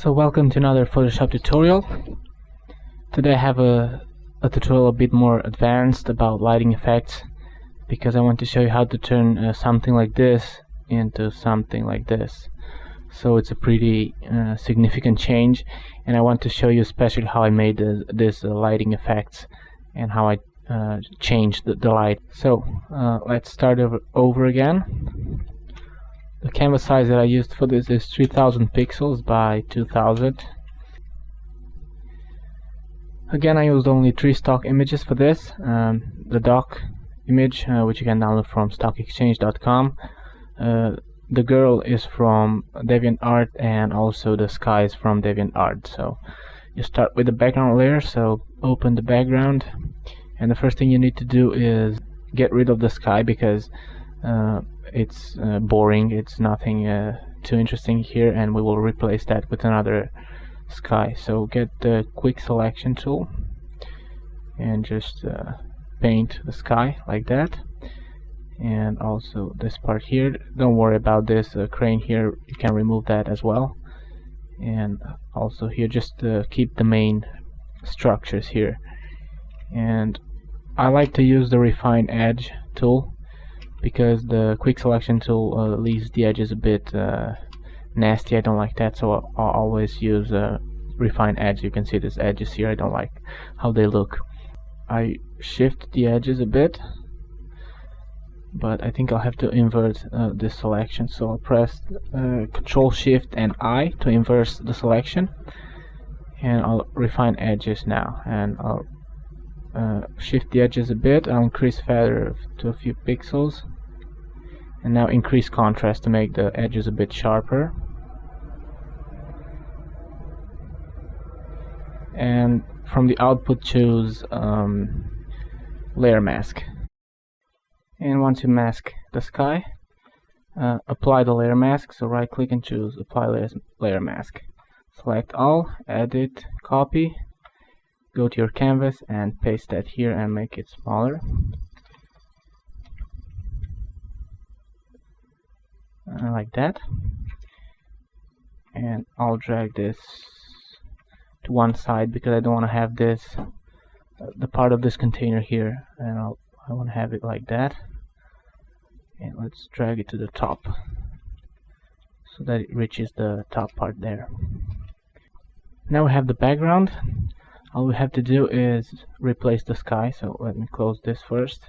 So welcome to another Photoshop tutorial. Today I have a tutorial a bit more advanced about lighting effects, because I want to show you how to turn something like this into something like this. So it's a pretty significant change, and I want to show you especially how I made this lighting effects and how I changed the light. So let's start over again. The canvas size that I used for this is 3000 pixels by 2000. Again, I used only 3 stock images for this. The doc image, which you can download from stockexchange.com. The girl is from DeviantArt, and also the sky is from DeviantArt. So you start with the background layer, so open the background, and the first thing you need to do is get rid of the sky, because it's boring, it's nothing too interesting here, and we will replace that with another sky. So get the quick selection tool and just paint the sky like that. And also this part here, don't worry about this crane here, you can remove that as well. And also here, just keep the main structures here. And I like to use the refine edge tool, because the quick selection tool leaves the edges a bit nasty. I don't like that, so I'll always use refine edge. You can see these edges here, I don't like how they look. I shift the edges a bit, but I think I'll have to invert this selection, so I'll press Control Shift and I to inverse the selection, and I'll refine edges now, and I'll shift the edges a bit. I'll increase feather to a few pixels, and now increase contrast to make the edges a bit sharper. And from the output, choose layer mask. And once you mask the sky, apply the layer mask. So right click and choose apply layer mask. Select all, edit, copy, go to your canvas and paste that here and make it smaller. Like that. And I'll drag this to one side, because I don't want to have this the part of this container here, and I want to have it like that. And let's drag it to the top so that it reaches the top part there. Now we have the background. All we have to do is replace the sky. So let me close this first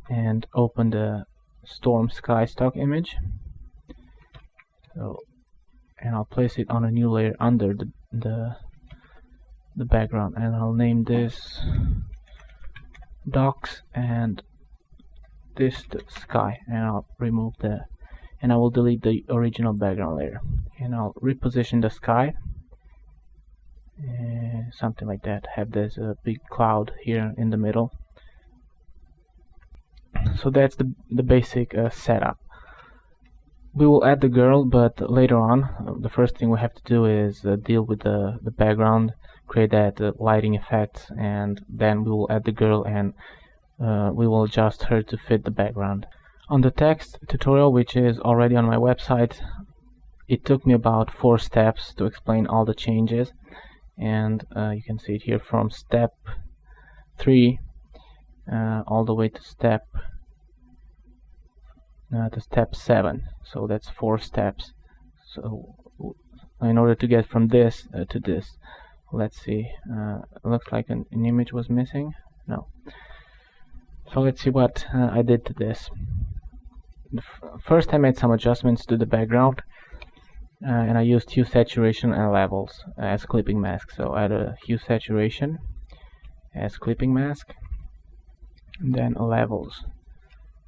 and open the storm sky stock image. So, and I'll place it on a new layer under the background, and I'll name this docs and this the sky, and I'll remove and I will delete the original background layer, and I'll reposition the sky something like that. Have this big cloud here in the middle. So that's the basic setup. We will add the girl, but later on. The first thing we have to do is deal with the background, create that lighting effect, and then we will add the girl, and we will adjust her to fit the background. On the text tutorial, which is already on my website, it took me about 4 steps to explain all the changes, and you can see it here from step 3 all the way to step 7. So that's 4 steps. So in order to get from this to this, let's see, looks like an image was missing. No. So let's see what I did to this. First I made some adjustments to the background, and I used hue, saturation and levels as clipping mask. So I add a hue, saturation as clipping mask, and then levels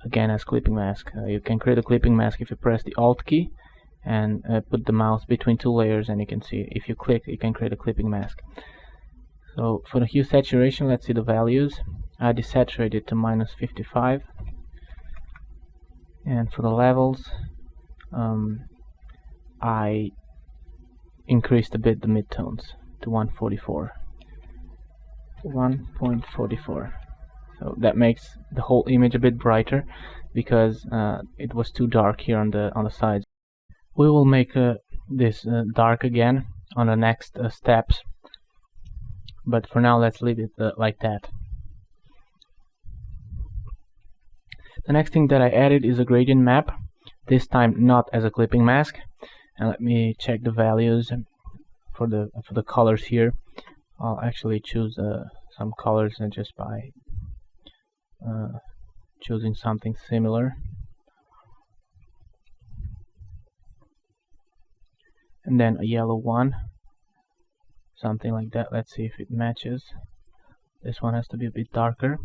again as clipping mask. You can create a clipping mask if you press the Alt key and put the mouse between 2 layers, and you can see if you click you can create a clipping mask. So for the hue, saturation, let's see the values. I desaturated to -55, and for the levels I increased a bit the midtones to 144. 1.44. So that makes the whole image a bit brighter, because it was too dark here on the sides. We will make this dark again on the next steps, but for now let's leave it like that. The next thing that I added is a gradient map, this time not as a clipping mask. And let me check the values for the colors here. I'll actually choose some colors and just by choosing something similar. And then a yellow one, something like that. Let's see if it matches. This one has to be a bit darker.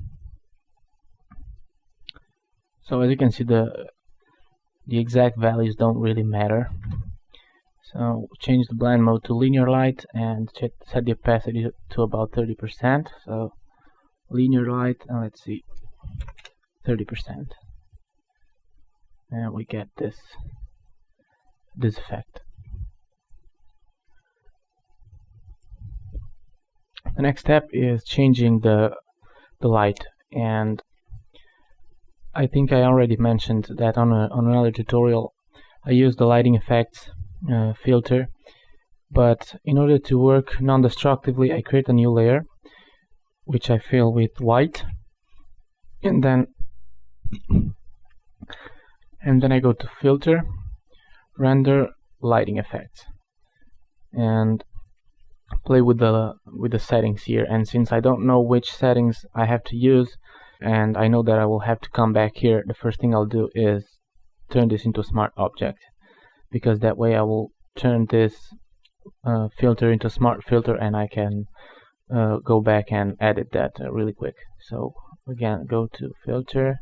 So as you can see, the exact values don't really matter. So change the blend mode to linear light and set the opacity to about 30%. So linear light, and let's see, 30%, and we get this effect. The next step is changing the light, and I think I already mentioned that on another tutorial. I used the lighting effects filter, but in order to work non-destructively, I create a new layer which I fill with white, and then I go to filter, render, lighting effects, and play with the settings here. And since I don't know which settings I have to use, and I know that I will have to come back here, the first thing I'll do is turn this into a smart object, because that way I will turn this filter into smart filter, and I can go back and edit that really quick. So again, go to filter,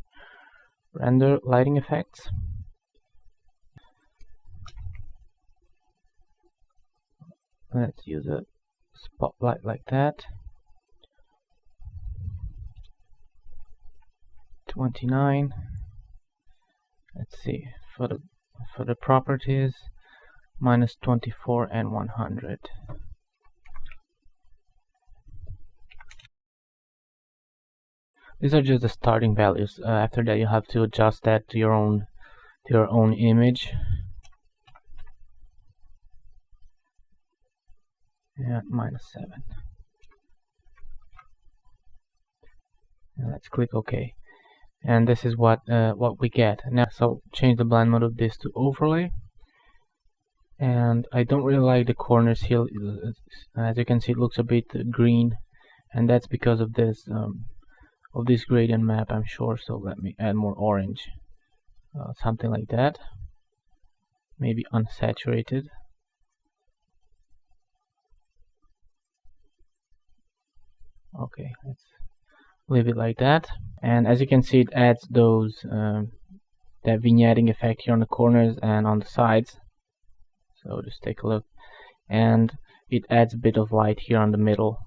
render, lighting effects, let's use a spotlight like that. 29. Let's see, for the properties, -24 and 100. These are just the starting values. After that, you have to adjust that to your own image. And -7. And let's click OK. And this is what we get. Now, so change the blend mode of this to overlay. And I don't really like the corners here. As you can see, it looks a bit green, and that's because of this gradient map, I'm sure. So let me add more orange, something like that. Maybe unsaturated. Okay, let's leave it like that. And as you can see, it adds those that vignetting effect here on the corners and on the sides. So just take a look, and it adds a bit of light here on the middle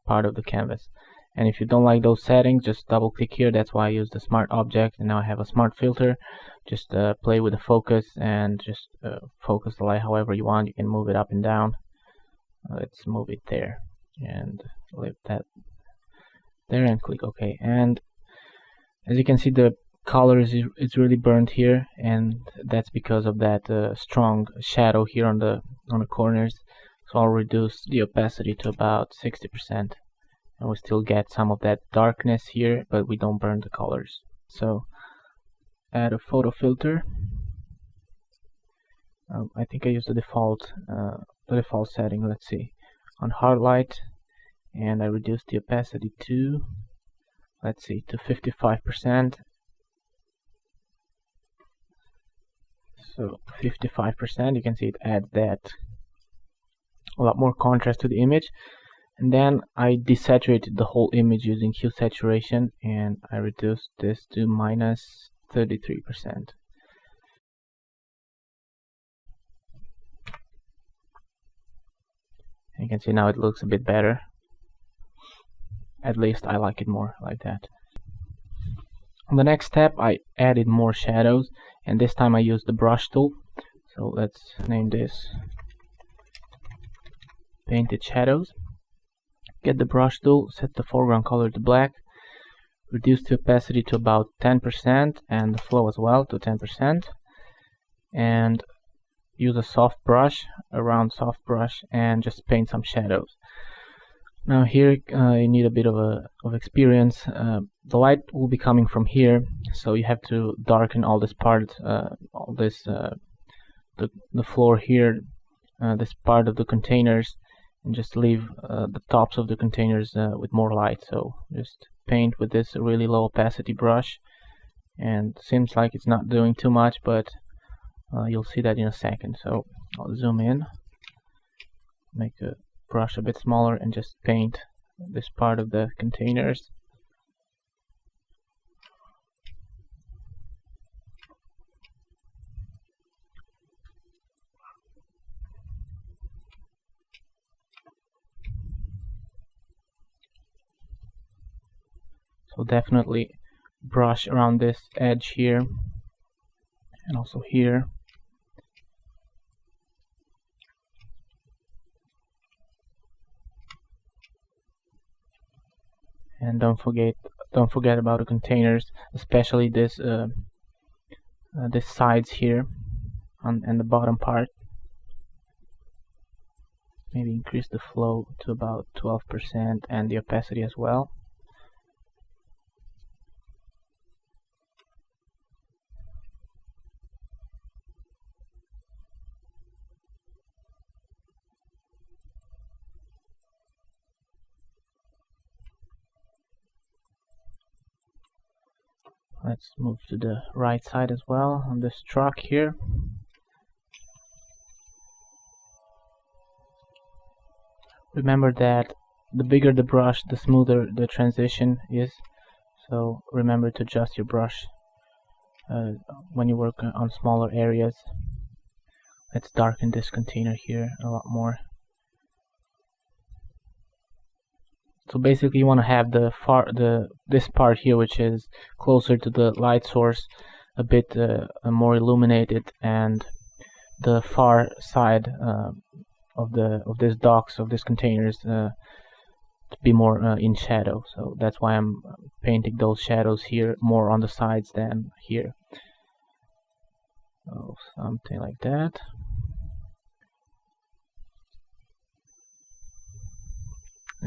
part of the canvas. And if you don't like those settings, just double click here. That's why I use the smart object, and now I have a smart filter. Just play with the focus and just focus the light however you want. You can move it up and down. Let's move it there and leave that there and click OK. And as you can see, the color is really burnt here, and that's because of that strong shadow here on the corners. So I'll reduce the opacity to about 60%, and we still get some of that darkness here, but we don't burn the colors. So add a photo filter. I think I used the default setting. Let's see, on hard light, and I reduced the opacity to, let's see, to 55%. So 55%, you can see it adds that a lot more contrast to the image. And then I desaturated the whole image using hue saturation, and I reduced this to -33%. You can see now it looks a bit better. At least I like it more like that. On the next step, I added more shadows, and this time I used the brush tool. So let's name this Painted Shadows. Get the brush tool, set the foreground color to black, reduce the opacity to about 10%, and the flow as well to 10%, and use a soft brush. a round soft brush and just paint some shadows. Now here you need a bit of experience. The light will be coming from here, so you have to darken all this part, all this the floor here, this part of the containers, and just leave the tops of the containers with more light. So just paint with this really low opacity brush, and seems like it's not doing too much, but you'll see that in a second. So I'll zoom in, make the brush a bit smaller, and just paint this part of the containers. So definitely brush around this edge here and also here. And don't forget about the containers, especially this this sides here and the bottom part. Maybe increase the flow to about 12% and the opacity as well. Let's move to the right side as well on this truck here. Remember that the bigger the brush, the smoother the transition is. So remember to adjust your brush when you work on smaller areas. Let's darken this container here a lot more. So basically you want to have this part here, which is closer to the light source, a bit more illuminated, and the far side of this docks, of these containers, to be more in shadow. So that's why I'm painting those shadows here more on the sides than here. So something like that.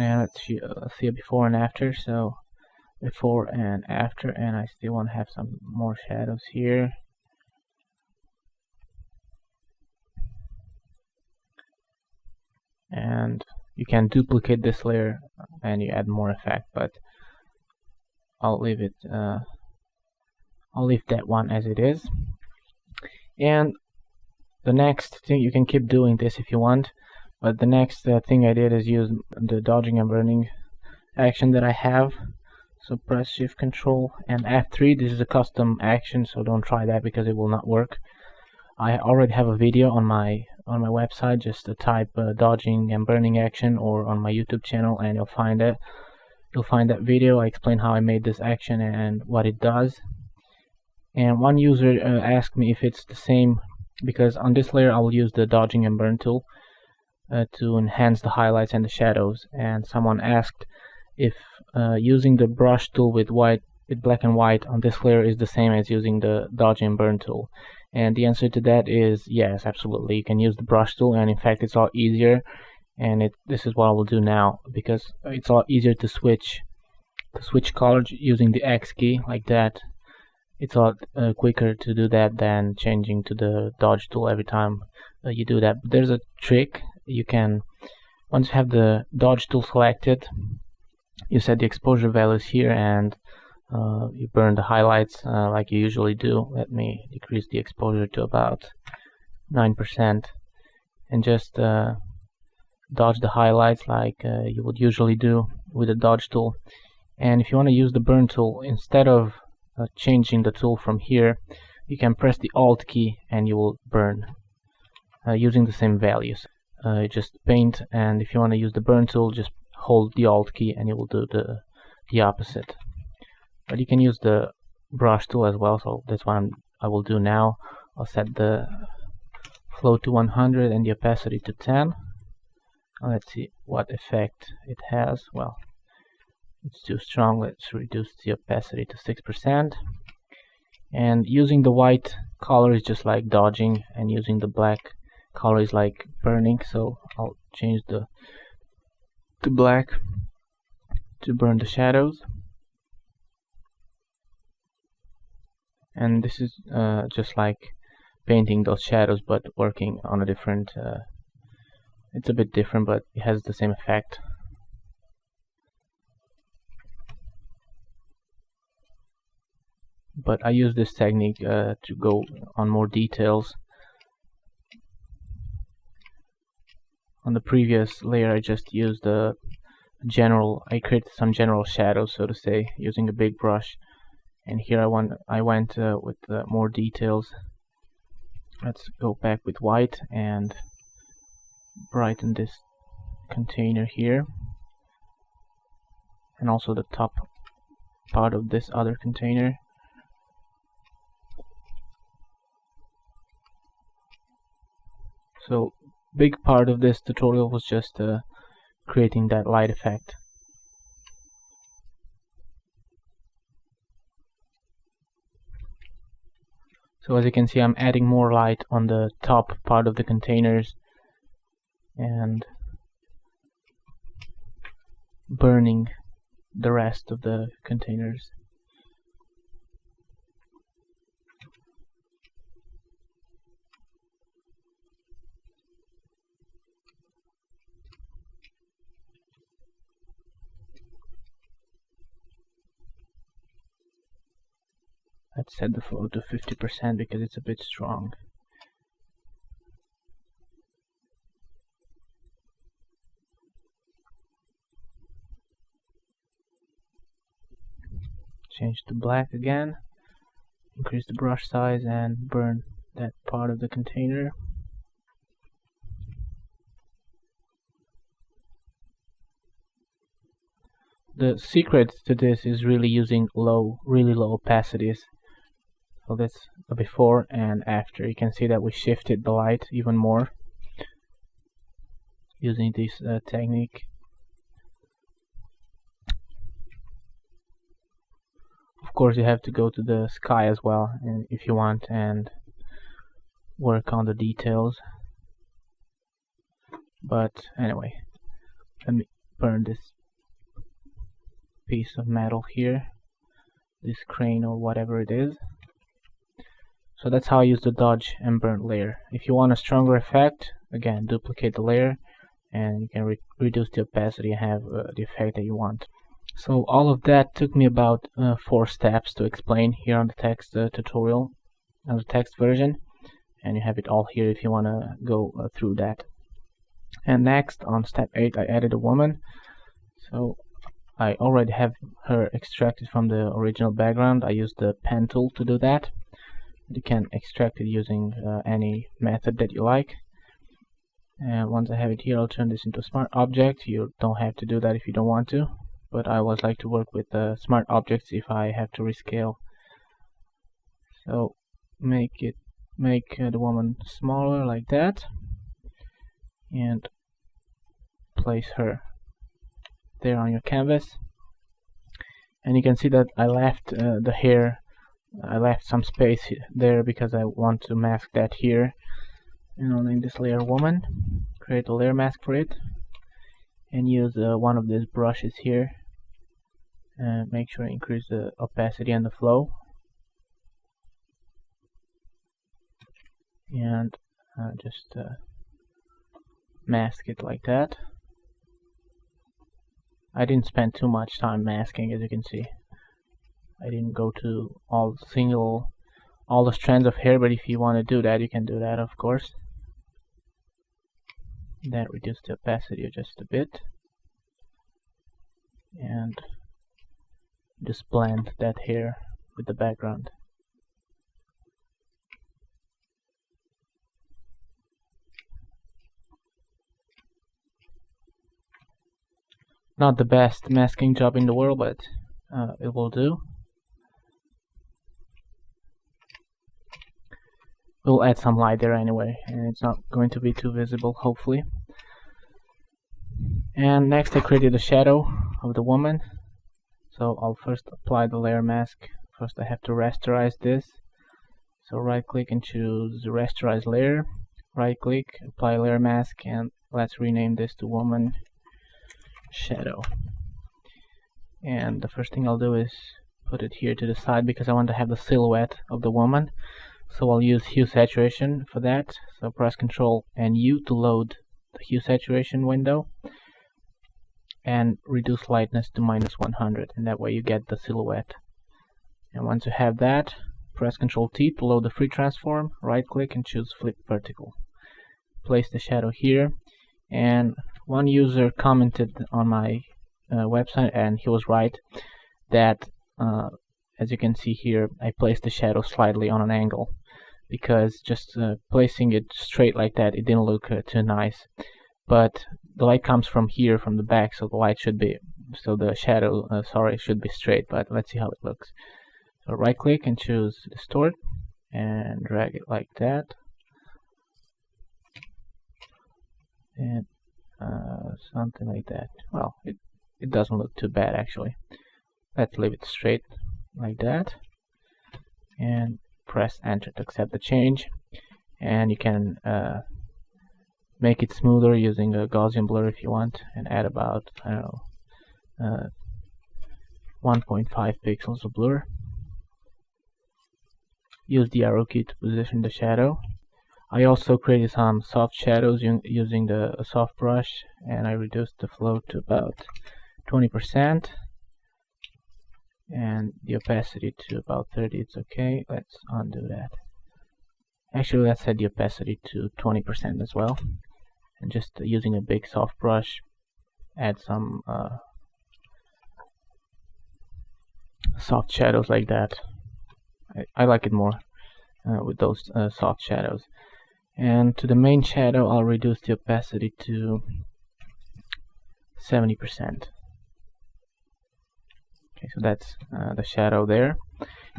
And let's see a before and after. So before and after, and I still want to have some more shadows here. And you can duplicate this layer and you add more effect, but I'll leave it. I'll leave that one as it is. And the next thing, you can keep doing this if you want. But the next thing I did is use the dodging and burning action that I have. So press Shift Control and F3. This is a custom action, so don't try that because it will not work. I already have a video on my website. Just type dodging and burning action, or on my YouTube channel, and you'll find it. You'll find that video. I explain how I made this action and what it does. And one user asked me if it's the same, because on this layer I will use the dodging and burn tool to enhance the highlights and the shadows, and someone asked if using the brush tool with black and white on this layer is the same as using the dodge and burn tool. And the answer to that is yes, absolutely. You can use the brush tool, and in fact it's a lot easier, and this is what I will do now, because it's a lot easier to switch color using the X key like that. It's a lot quicker to do that than changing to the dodge tool every time you do that. But there's a trick. You can, once you have the dodge tool selected, you set the exposure values here, and you burn the highlights like you usually do. Let me decrease the exposure to about 9%, and just dodge the highlights like you would usually do with the dodge tool. And if you want to use the burn tool, instead of changing the tool from here, you can press the Alt key and you will burn using the same values. You just paint, and if you want to use the burn tool, just hold the Alt key and you will do the opposite. But you can use the brush tool as well, so that's what I will do now. I'll set the flow to 100 and the opacity to 10. Let's see what effect it has. Well, it's too strong. Let's reduce the opacity to 6%. And using the white color is just like dodging, and using the black color is like burning, so I'll change to black to burn the shadows. And this is just like painting those shadows but working on a different it's a bit different, but it has the same effect. But I use this technique to go on more details. On the previous layer I just used I created some general shadows, so to say, using a big brush, and here I went with more details. Let's go back with white and brighten this container here, and also the top part of this other container. So big part of this tutorial was just creating that light effect. So as you can see, I'm adding more light on the top part of the containers and burning the rest of the containers. Let's set the flow to 50% because it's a bit strong. Change to black again, increase the brush size and burn that part of the container. The secret to this is really using really low opacities. So that's a before and after. You can see that we shifted the light even more using this technique. Of course, you have to go to the sky as well, and if you want, and work on the details. But anyway, let me burn this piece of metal here, this crane or whatever it is. So that's how I use the dodge and burn layer. If you want a stronger effect, again, duplicate the layer and you can reduce the opacity and have the effect that you want. So all of that took me about 4 steps to explain here on the text tutorial, on the text version, and you have it all here if you want to go through that. And next, on step 8, I added a woman. So I already have her extracted from the original background. I used the pen tool to do that. You can extract it using any method that you like. And once I have it here, I'll turn this into a smart object. You don't have to do that if you don't want to, but I always like to work with smart objects if I have to rescale. So make the woman smaller like that, and place her there on your canvas. And you can see that I left the hair, I left some space there because I want to mask that here. And I'll name this layer woman, create a layer mask for it, and use one of these brushes here. Make sure to increase the opacity and the flow, and just mask it like that. I didn't spend too much time masking, as you can see. I didn't go to all the strands of hair, but if you want to do that, you can do that, of course. Then reduce the opacity just a bit, and just blend that hair with the background. Not the best masking job in the world, but it will do. We'll add some light there anyway, and it's not going to be too visible, hopefully. And next I created a shadow of the woman. So I'll first apply the layer mask. First I have to rasterize this. So right click and choose rasterize layer. right click, apply layer mask, and let's rename this to woman shadow. And the first thing I'll do is put it here to the side because I want to have the silhouette of the woman. So I'll use hue saturation for that. So press Ctrl and U to load the hue saturation window, and reduce lightness to -100, and that way you get the silhouette. And once you have that, press Ctrl T to load the free transform, right click and choose flip vertical. Place the shadow here, and one user commented on my website, and he was right, that as you can see here, I placed the shadow slightly on an angle, because just placing it straight like that, it didn't look too nice. But the light comes from here, from the back, so the light should be, so the shadow, should be straight. But let's see how it looks. So right click and choose distort, and drag it like that, and something like that. Well, it doesn't look too bad actually. Let's leave it straight like that, and press enter to accept the change. And you can make it smoother using a Gaussian blur if you want, and add about, I don't know, 1.5 pixels of blur. Use the arrow key to position the shadow. I also created some soft shadows using the soft brush, and I reduced the flow to about 20%, and the opacity to about 30. It's okay. Let's undo that. Actually, let's set the opacity to 20% as well, and just using a big soft brush, add some soft shadows like that. I like it more with those soft shadows. And to the main shadow, I'll reduce the opacity to 70%. Okay, so that's the shadow there.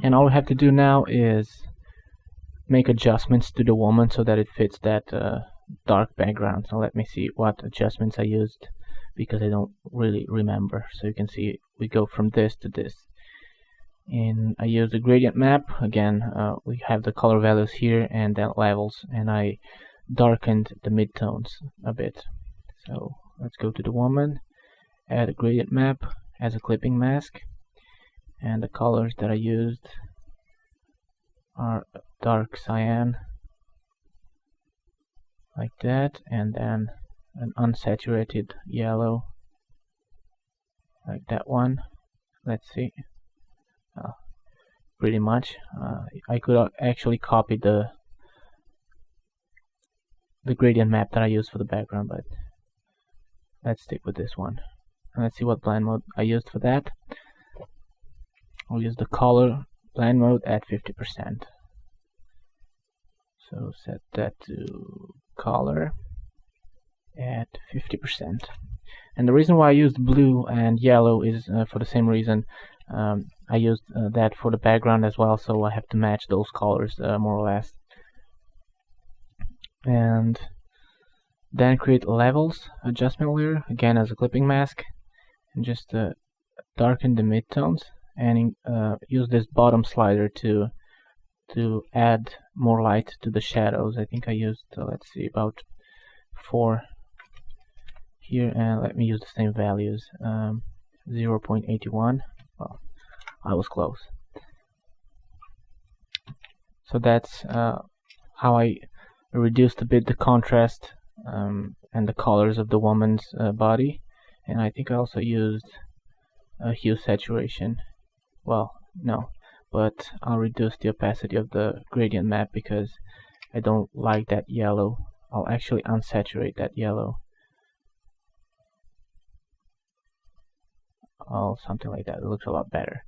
And all we have to do now is make adjustments to the woman so that it fits that dark background. So let me see what adjustments I used, because I don't really remember. So you can see we go from this to this. And I use the gradient map. Again, we have the color values here and then levels, and I darkened the midtones a bit. So let's go to the woman, add a gradient map as a clipping mask, and the colors that I used are dark cyan like that, and then an unsaturated yellow like that one. Let's see. Pretty much I could actually copy the gradient map that I used for the background, but let's stick with this one. And let's see what blend mode I used for that. I'll use the color blend mode at 50%. So set that to color at 50%. And the reason why I used blue and yellow is for the same reason. I used that for the background as well, so I have to match those colors more or less. And then create levels adjustment layer, again as a clipping mask, and just darken the midtones, and use this bottom slider to add more light to the shadows. I think I used, let's see, about 4 here, and let me use the same values. 0.81. Well, I was close. So that's how I reduced a bit the contrast and the colors of the woman's body. And I think I also used hue saturation. Well, no, but I'll reduce the opacity of the gradient map because I don't like that yellow. I'll actually unsaturate that yellow. Oh, something like that. It looks a lot better.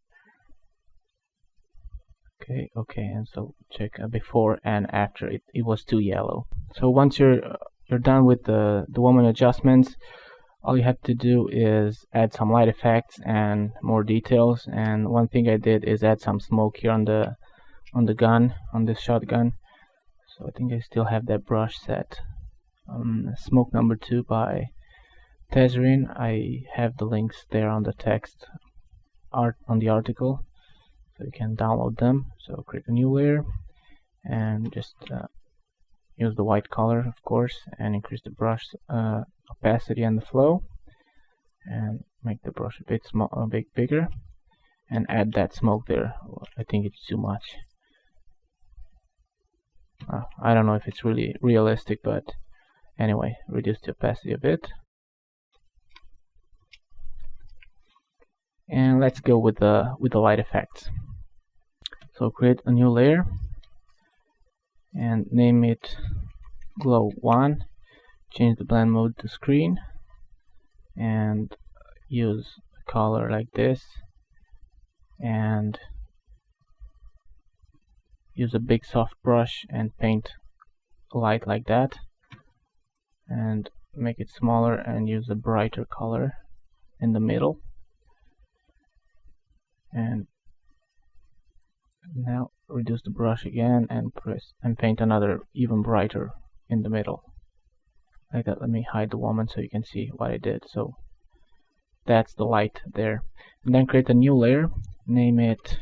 Okay, and so check before and after. It was too yellow. So once you're done with the woman adjustments, all you have to do is add some light effects and more details. And one thing I did is add some smoke here on the gun, on this shotgun. So I think I still have that brush set. Smoke number 2 by Tezrin. I have the links there on the text on the article, so you can download them. So create a new layer and just use the white color, of course, and increase the brush opacity and the flow, and make the brush a bit bigger, and add that smoke there. I think it's too much. I don't know if it's really realistic, but anyway, reduce the opacity a bit. And let's go with the light effects. So create a new layer and name it glow 1. Change the blend mode to screen and use a color like this, and use a big soft brush and paint a light like that, and make it smaller and use a brighter color in the middle. And now reduce the brush again and press and paint another even brighter in the middle like that. Let me hide the woman so you can see what I did. So that's the light there. And then create a new layer, name it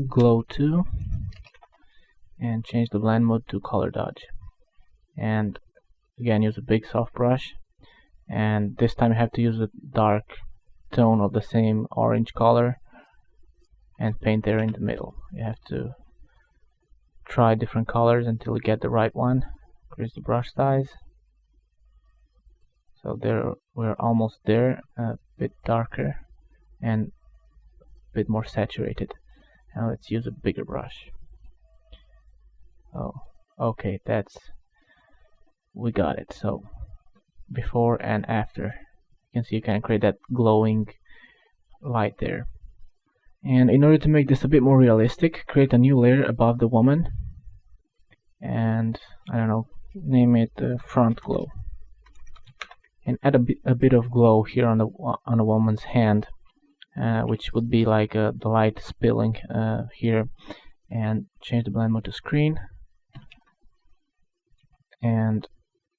glow 2, and change the blend mode to color dodge. And again, use a big soft brush, and this time you have to use a dark tone of the same orange color and paint there in the middle. You have to try different colors until you get the right one. Increase the brush size. So there, we're almost there, a bit darker and a bit more saturated. Now let's use a bigger brush. Oh, okay, we got it. So before and after, you can see you can create that glowing light there. And in order to make this a bit more realistic, create a new layer above the woman, and I don't know, name it front glow, and add a bit of glow here on the woman's hand, which would be like the light spilling here. And change the blend mode to screen, and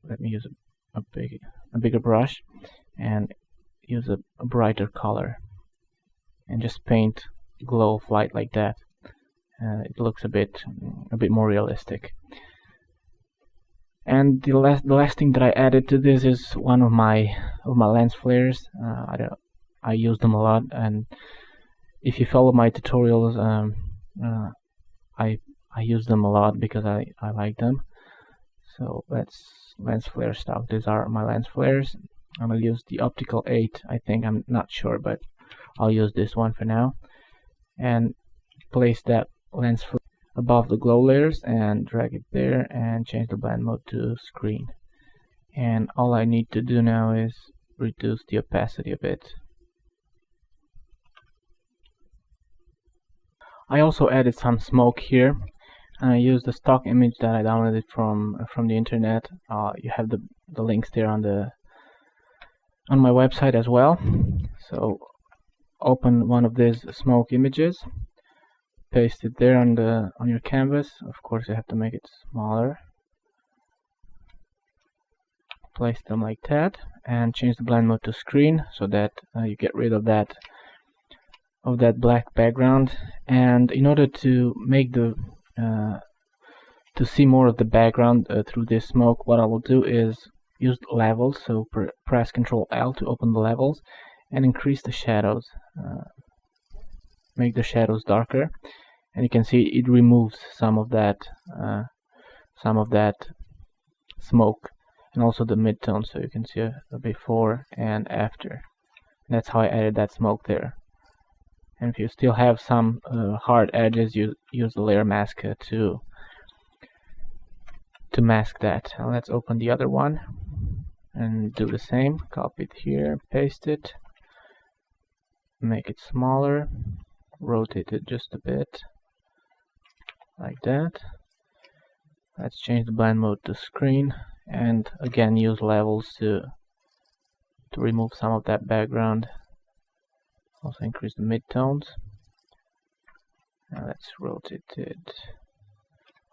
let me use a bigger brush and use a brighter color, and just paint glow of light like that. It looks a bit more realistic. And the last thing that I added to this is one of my lens flares. I use them a lot, and if you follow my tutorials, I use them a lot because I like them. So let's lens flare stock. These are my lens flares. I'm gonna use the optical 8. I think, I'm not sure, but I'll use this one for now. And place that lens flare above the glow layers and drag it there, and change the blend mode to screen. And all I need to do now is reduce the opacity a bit. I also added some smoke here. I used the stock image that I downloaded from the internet. You have the links there on my website as well. So open one of these smoke images, paste it there on your canvas. Of course, you have to make it smaller. Place them like that, and change the blend mode to screen so that you get rid of that black background. And in order to make to see more of the background through this smoke, what I will do is use levels. So press Ctrl L to open the levels and increase the shadows. Make the shadows darker, and you can see it removes some of that smoke, and also the midtone, so you can see a before and after. That's how I added that smoke there. And if you still have some hard edges, you use the layer mask to mask that. Now let's open the other one and do the same. Copy it here, paste it, make it smaller, rotate it just a bit like that. Let's change the blend mode to screen, and again use levels to remove some of that background. Also increase the midtones. Now let's rotate it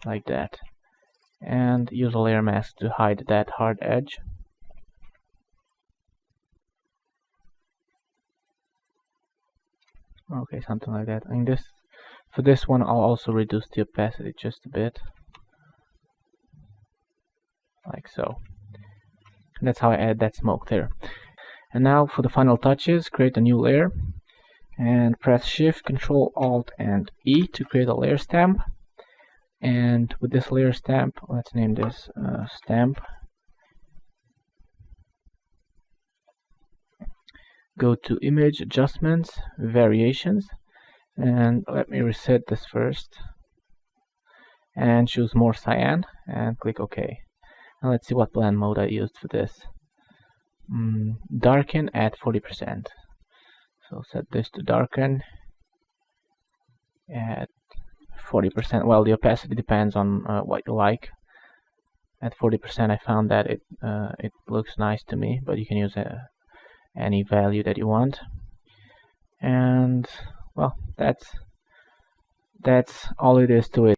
like that, and use a layer mask to hide that hard edge. Okay, something like that. And for this one, I'll also reduce the opacity just a bit. like so. And that's how I add that smoke there. And now for the final touches, create a new layer and press Shift, Control, Alt, and E to create a layer stamp. And with this layer stamp, let's name this stamp. Go to Image, Adjustments, Variations, and let me reset this first. And choose More Cyan, and click OK. Now let's see what blend mode I used for this. Darken at 40%. So set this to darken at 40%. Well, the opacity depends on what you like. At 40%, I found that it looks nice to me, but you can use any value that you want. And well, that's all it is to it.